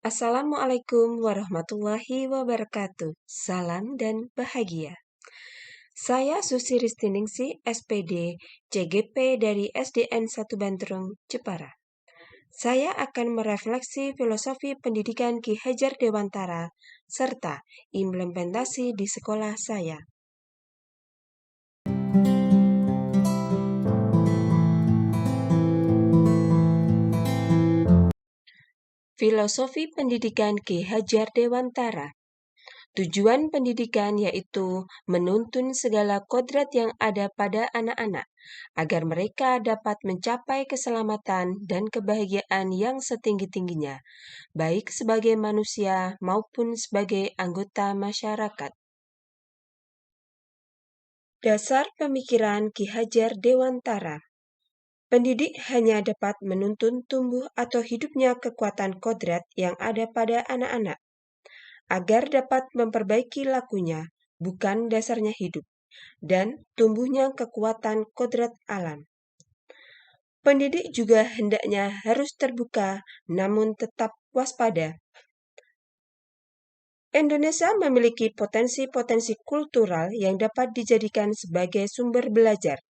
Assalamualaikum warahmatullahi wabarakatuh. Salam dan bahagia. Saya Susi Ristiningsih, SPD, CGP dari SDN 1 Bantrung, Jepara. Saya akan merefleksi filosofi pendidikan Ki Hajar Dewantara serta implementasi di sekolah saya. Filosofi pendidikan Ki Hajar Dewantara. Tujuan pendidikan yaitu menuntun segala kodrat yang ada pada anak-anak, agar mereka dapat mencapai keselamatan dan kebahagiaan yang setinggi-tingginya, baik sebagai manusia maupun sebagai anggota masyarakat. Dasar pemikiran Ki Hajar Dewantara. Pendidik hanya dapat menuntun tumbuh atau hidupnya kekuatan kodrat yang ada pada anak-anak, agar dapat memperbaiki lakunya, bukan dasarnya hidup, dan tumbuhnya kekuatan kodrat alam. Pendidik juga hendaknya harus terbuka, namun tetap waspada. Indonesia memiliki potensi-potensi kultural yang dapat dijadikan sebagai sumber belajar.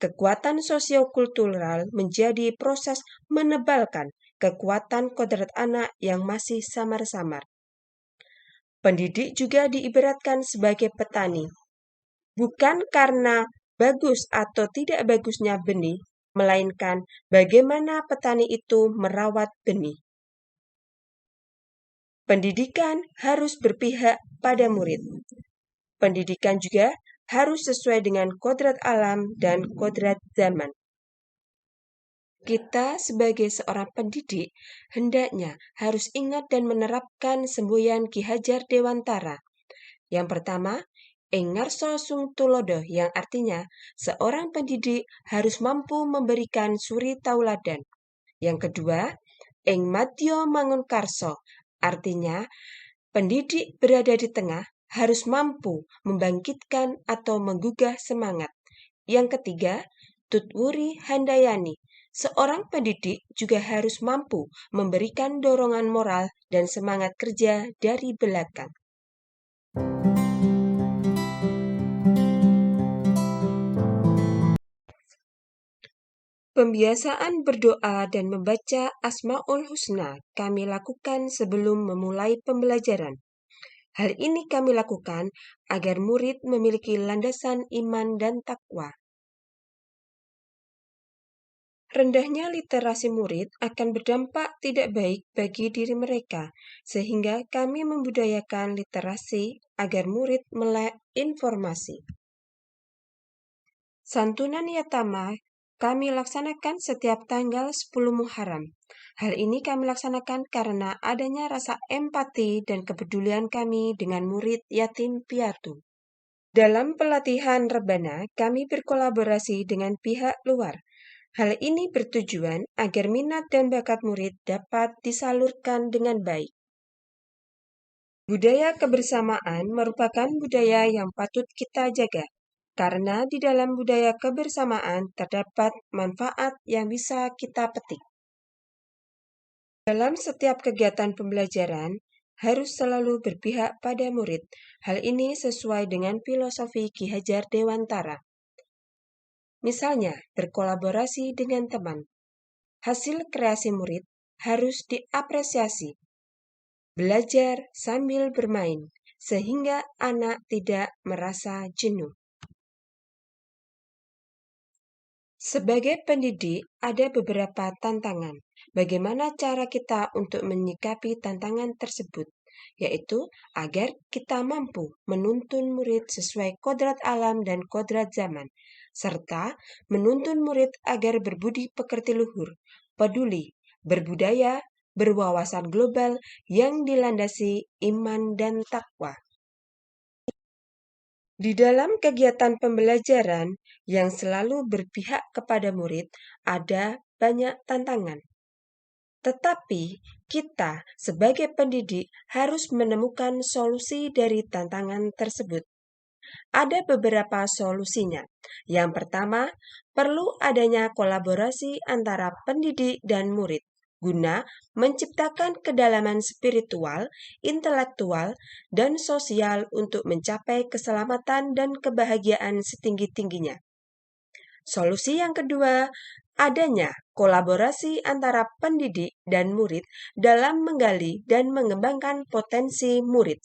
Kekuatan sosiokultural menjadi proses menebalkan kekuatan kodrat anak yang masih samar-samar. Pendidik juga diibaratkan sebagai petani, bukan karena bagus atau tidak bagusnya benih, melainkan bagaimana petani itu merawat benih. Pendidikan harus berpihak pada murid. Pendidikan juga harus sesuai dengan kodrat alam dan kodrat zaman. Kita sebagai seorang pendidik hendaknya harus ingat dan menerapkan semboyan Ki Hajar Dewantara. Yang pertama, ing ngarsa sung tulodo, yang artinya seorang pendidik harus mampu memberikan suri tauladan. Yang kedua, ing madya mangun karso, artinya pendidik berada di tengah harus mampu membangkitkan atau menggugah semangat. Yang ketiga, tutwuri handayani, seorang pendidik juga harus mampu memberikan dorongan moral dan semangat kerja dari belakang. Pembiasaan berdoa dan membaca Asmaul Husna kami lakukan sebelum memulai pembelajaran. Hal ini kami lakukan agar murid memiliki landasan iman dan takwa. Rendahnya literasi murid akan berdampak tidak baik bagi diri mereka, sehingga kami membudayakan literasi agar murid melek informasi. Santunan Yatama kami laksanakan setiap tanggal 10 Muharram. Hal ini kami laksanakan karena adanya rasa empati dan kepedulian kami dengan murid yatim piatu. Dalam pelatihan rebana, kami berkolaborasi dengan pihak luar. Hal ini bertujuan agar minat dan bakat murid dapat disalurkan dengan baik. Budaya kebersamaan merupakan budaya yang patut kita jaga, karena di dalam budaya kebersamaan terdapat manfaat yang bisa kita petik. Dalam setiap kegiatan pembelajaran, harus selalu berpihak pada murid. Hal ini sesuai dengan filosofi Ki Hajar Dewantara. Misalnya, berkolaborasi dengan teman. Hasil kreasi murid harus diapresiasi. Belajar sambil bermain, sehingga anak tidak merasa jenuh. Sebagai pendidik, ada beberapa tantangan. Bagaimana cara kita untuk menyikapi tantangan tersebut? Yaitu agar kita mampu menuntun murid sesuai kodrat alam dan kodrat zaman, serta menuntun murid agar berbudi pekerti luhur, peduli, berbudaya, berwawasan global yang dilandasi iman dan takwa. Di dalam kegiatan pembelajaran yang selalu berpihak kepada murid, ada banyak tantangan. Tetapi kita sebagai pendidik harus menemukan solusi dari tantangan tersebut. Ada beberapa solusinya. Yang pertama, perlu adanya kolaborasi antara pendidik dan murid. guna menciptakan kedalaman spiritual, intelektual, dan sosial untuk mencapai keselamatan dan kebahagiaan setinggi-tingginya. Solusi yang kedua, adanya kolaborasi antara pendidik dan murid dalam menggali dan mengembangkan potensi murid.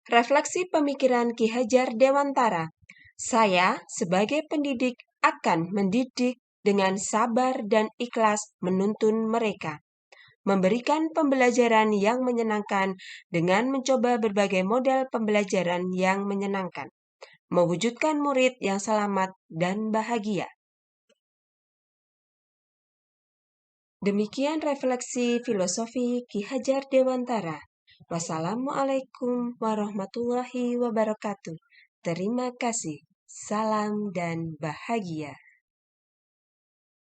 Refleksi pemikiran Ki Hajar Dewantara. Saya sebagai pendidik akan mendidik dengan sabar dan ikhlas menuntun mereka, memberikan pembelajaran yang menyenangkan dengan mencoba berbagai model pembelajaran yang menyenangkan, mewujudkan murid yang selamat dan bahagia. Demikian refleksi filosofi Ki Hajar Dewantara. Wassalamualaikum warahmatullahi wabarakatuh. Terima kasih. Salam dan bahagia.